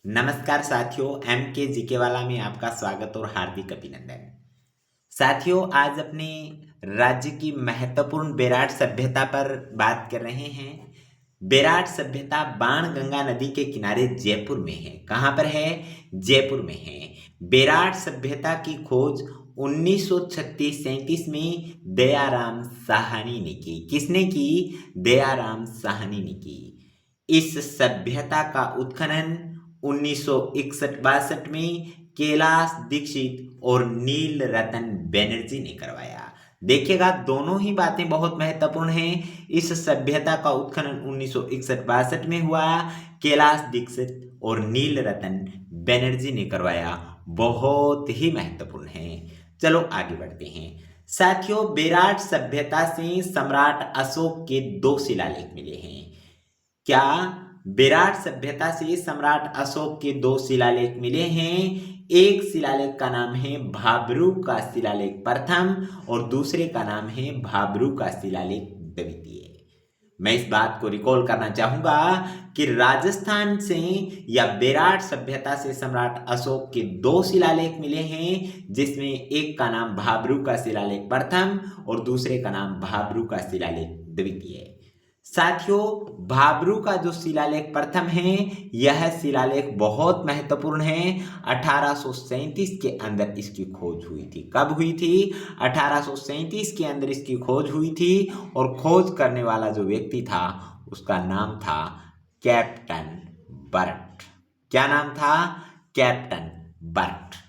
नमस्कार साथियों, एम के जीके वाला में आपका स्वागत और हार्दिक अभिनंदन। साथियों, आज अपने राज्य की महत्वपूर्ण बेराट सभ्यता पर बात कर रहे हैं। बेराट सभ्यता बाणगंगा नदी के किनारे जयपुर में है। कहाँ पर है? जयपुर में है। बेराट सभ्यता की खोज 1936-37 में दयाराम साहनी ने की। किसने की? दयाराम साहनी ने की। इस सभ्यता का उत्खनन 1961-62 में कैलाश दीक्षित और नील रतन बैनर्जी ने करवाया। देखिएगा, दोनों ही बातें बहुत महत्वपूर्ण हैं। इस सभ्यता का उत्खनन 1961-62 में हुआ। कैलाश दीक्षित और नील रतन बैनर्जी ने करवाया। बहुत ही महत्वपूर्ण है। चलो आगे बढ़ते हैं। साथियों, बेराट सभ्यता से सम्राट अशोक के 2 शिलालेख मिले हैं। क्या बेराट सभ्यता से सम्राट अशोक के 2 शिलालेख मिले हैं? एक शिलालेख का नाम है भाब्रू का शिलालेख प्रथम और दूसरे का नाम है भाब्रू का शिलालेख द्वितीय। मैं इस बात को रिकॉल करना चाहूंगा कि राजस्थान से या बेराट सभ्यता से सम्राट अशोक के 2 शिलालेख मिले हैं, जिसमें एक का नाम भाब्रू का शिलालेख प्रथम और दूसरे का नाम भाब्रू का शिलालेख द्वितीय। साथियों, भाब्रू का जो शिलालेख प्रथम है, यह शिलालेख बहुत महत्वपूर्ण है। 1837 के अंदर इसकी खोज हुई थी। कब हुई थी? 1837 के अंदर इसकी खोज हुई थी और खोज करने वाला जो व्यक्ति था उसका नाम था कैप्टन बर्ट। क्या नाम था? Captain Burt.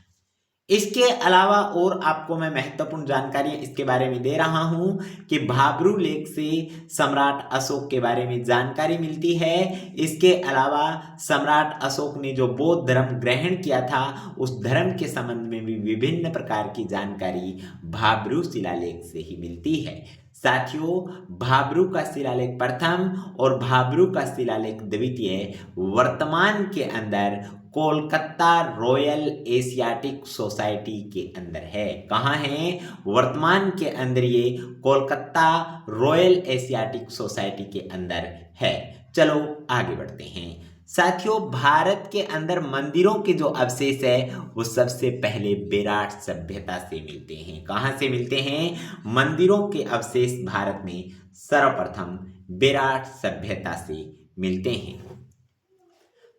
इसके अलावा और आपको मैं महत्वपूर्ण जानकारी इसके बारे में दे रहा हूं कि भाब्रू लेख से सम्राट अशोक के बारे में जानकारी मिलती है। इसके अलावा सम्राट अशोक ने जो बौद्ध धर्म ग्रहण किया था, उस धर्म के संबंध में भी विभिन्न प्रकार की जानकारी भाब्रू शिलालेख से ही मिलती है। साथियों, भाब्रू का शिलालेख प्रथम और भाब्रू का शिलालेख द्वितीय वर्तमान के अंदर कोलकाता रॉयल एशियाटिक सोसाइटी के अंदर है। कहाँ है? वर्तमान के अंदर ये कोलकाता रॉयल एशियाटिक सोसाइटी के अंदर है। चलो आगे बढ़ते हैं। साथियों, भारत के अंदर मंदिरों के जो अवशेष है वो सबसे पहले बेराट सभ्यता से मिलते हैं। कहाँ से मिलते हैं? मंदिरों के अवशेष भारत में सर्वप्रथम बेराट सभ्यता से मिलते हैं।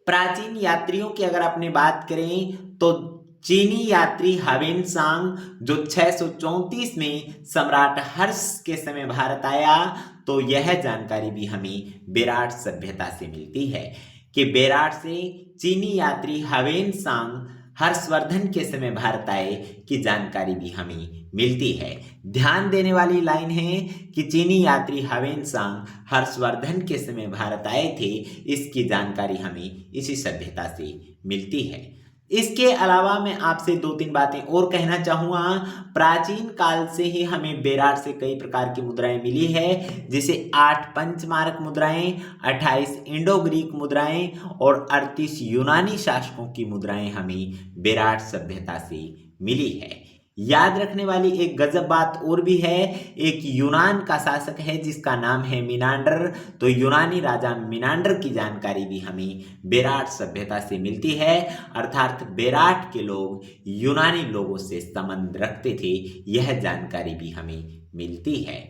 प्राचीन यात्रियों की अगर अपने बात करें तो चीनी यात्री ह्वेनसांग जो 634 में सम्राट हर्ष के समय भारत आया, तो यह जानकारी भी हमें बेराट सभ्यता से मिलती है कि बेराट से चीनी यात्री ह्वेनसांग हर्षवर्धन के समय भारत आए की जानकारी भी हमें मिलती है। ध्यान देने वाली लाइन है कि चीनी यात्री ह्वेनसांग हर्षवर्धन के समय भारत आए थे, इसकी जानकारी हमें इसी सभ्यता से मिलती है। इसके अलावा मैं आपसे 2-3 बातें और कहना चाहूँगा। प्राचीन काल से ही हमें बेराट से कई प्रकार की मुद्राएं मिली है, जैसे 8 पंचमारक मुद्राएं, 28 इंडो ग्रीक मुद्राएं और 38 यूनानी शासकों की मुद्राएं हमें बेराट सभ्यता से मिली है। याद रखने वाली एक गजब बात और भी है। एक यूनान का शासक है जिसका नाम है मिनांडर, तो यूनानी राजा मिनांडर की जानकारी भी हमें बेराट सभ्यता से मिलती है। अर्थात बेराट के लोग यूनानी लोगों से संबंध रखते थे, यह जानकारी भी हमें मिलती है।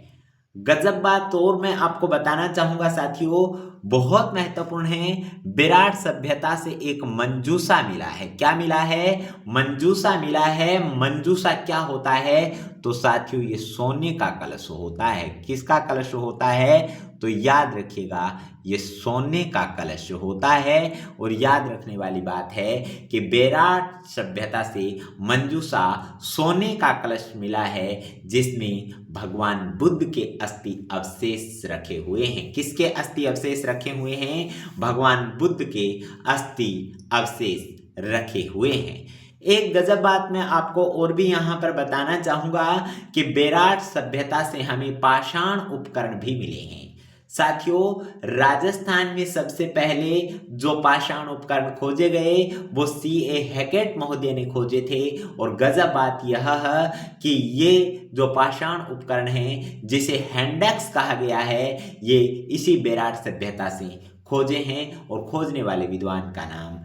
गजब बात और मैं आपको बताना चाहूंगा साथियों, बहुत महत्वपूर्ण है। बेराट सभ्यता से एक मंजूसा मिला है। क्या मिला है? मंजूसा मिला है। मंजूसा क्या होता है? तो साथियों, ये सोने का कलश होता है। किसका कलश होता है? तो याद रखिएगा, ये सोने का कलश होता है। और याद रखने वाली बात है कि बेराट सभ्यता से मंजूसा सोने का कलश मिला है, जिसमें भगवान बुद्ध के अस्थि अवशेष रखे हुए हैं। किसके अस्थि अवशेष रखे हुए हैं? भगवान बुद्ध के अस्थि अवशेष रखे हुए हैं। एक गजब बात मैं आपको और भी यहाँ पर बताना चाहूंगा कि बेराट सभ्यता से हमें पाषाण उपकरण भी मिले हैं। साथियों, राजस्थान में सबसे पहले जो पाषाण उपकरण खोजे गए वो C.A. हैकेट महोदय ने खोजे थे। और गजब बात यह है कि ये जो पाषाण उपकरण हैं, जिसे हैंडेक्स कहा गया है, ये इसी बेराट सभ्यता से खोजे हैं और खोजने वाले विद्वान का नाम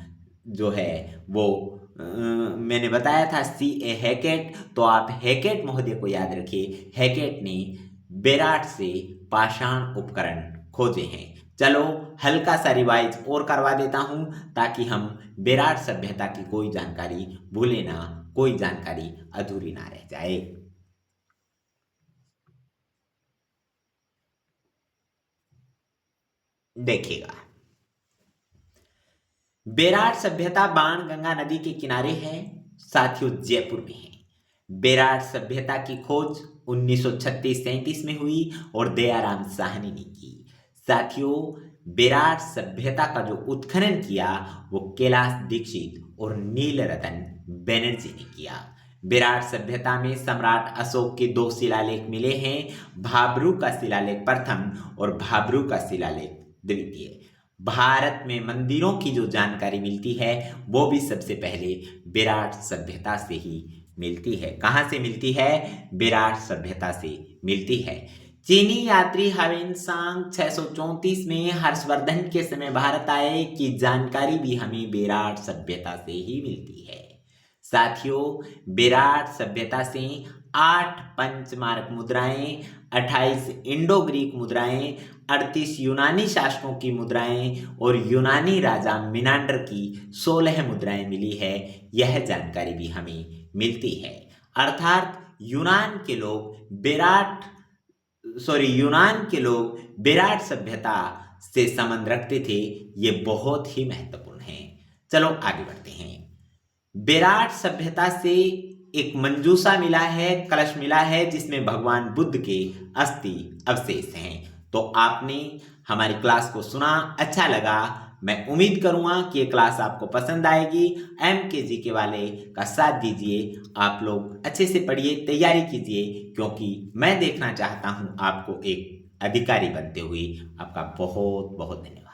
जो है वो मैंने बताया था C.A. हैकेट, तो आप हैकेट महोदय को याद रखिए। हैकेट ने बेराट से पाषाण उपकरण खोजे हैं। चलो हल्का सा रिवाइज और करवा देता हूं ताकि हम बेराट सभ्यता की कोई जानकारी भूले ना, कोई जानकारी अधूरी ना रह जाए। देखिएगा, बेराट सभ्यता बाणगंगा नदी के किनारे है, साथियों जयपुर में है। बेराट सभ्यता की खोज 1936-37 में हुई और दयाराम साहनी ने की। साथियों, बेराट सभ्यता का जो उत्खनन किया वो कैलाश दीक्षित और नीलरतन बनर्जी ने किया। बेराट सभ्यता में सम्राट अशोक के 2 शिलालेख मिले हैं, भाब्रू का शिलालेख प्रथम और भाब्रू का शिलालेख द्वितीय। भारत में मंदिरों की जो जानकारी मिलती है वो भी सबसे पहले बेराट सभ्यता से ही मिलती है। कहाँ से मिलती है? बेराट सभ्यता से मिलती है। चीनी यात्री हावेनसांग 634 में हर्षवर्धन के समय भारत आए की जानकारी भी हमें बेराट सभ्यता से ही मिलती है। साथियों, बेराट सभ्यता से 8 पंचमार्क मुद्राएं, 28 इंडो ग्रीक मुद्राएं, 38 यूनानी शासकों की मुद्राएं और यूनानी राजा मिनांडर की 16 मुद्राएं मिली है। यह जानकारी भी हमें मिलती है। अर्थात यूनान के लोग बेराट सभ्यता से संबंध रखते थे। ये बहुत ही महत्वपूर्ण है। चलो आगे बढ़ते हैं। बेराट सभ्यता से एक मंजूसा मिला है, कलश मिला है जिसमें भगवान बुद्ध के अस्थि अवशेष हैं। तो आपने हमारी क्लास को सुना, अच्छा लगा। मैं उम्मीद करूंगा कि ये क्लास आपको पसंद आएगी। MKGK वाले का साथ दीजिए, आप लोग अच्छे से पढ़िए, तैयारी कीजिए, क्योंकि मैं देखना चाहता हूं आपको एक अधिकारी बनते हुए। आपका बहुत बहुत धन्यवाद।